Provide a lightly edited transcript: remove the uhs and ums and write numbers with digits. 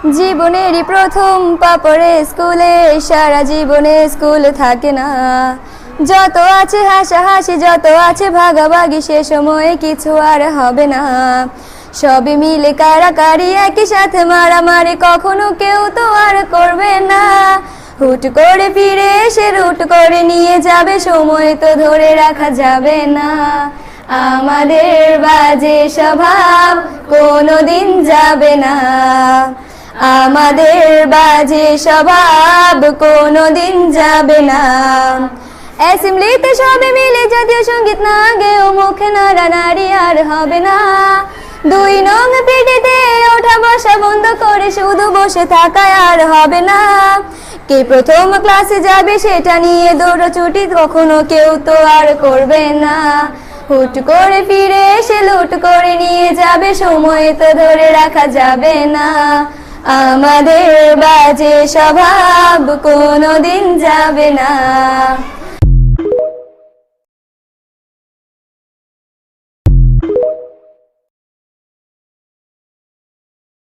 জীবনেরই প্রথম পা পড়ে স্কুলে, সারা জীবনে স্কুল থাকে না। যত আছে হাসাহাসি, যত আছে ভাগাভাগি, সে সময়ে কিছু আর হবে না। সবে মিলে কারাকারি, একই সাথে মারামারি, কখনো কেউ তো আর করবে না। হুট করে ফিরে এসে রুট করে নিয়ে যাবে, সময় তো ধরে রাখা যাবে না। আমাদের বাজে স্বভাব কোনোদিন যাবে না, আমাদের বাজে স্বভাব কোনোদিন যাবে না। অ্যাসেম্বলিতে সবে মিলে জাতীয় সঙ্গীত না গেয়েও মুখে নাড়ানাড়ি আর হবে না। 2 নং পিটিতে ওঠা বসা বন্ধ করে শুধু বসে থাকা আর হবে না। কে প্রথম ক্লাসে যাবে সেটা নিয়ে দৌড়াছুটি কখনো কেউ তো আর করবে না। হুট করে ফিরে এসে লুট করে নিয়ে যাবে, সময় তো ধরে রাখা যাবে না। আমাদের বাজে স্বভাব কোনোদিন যাবে না।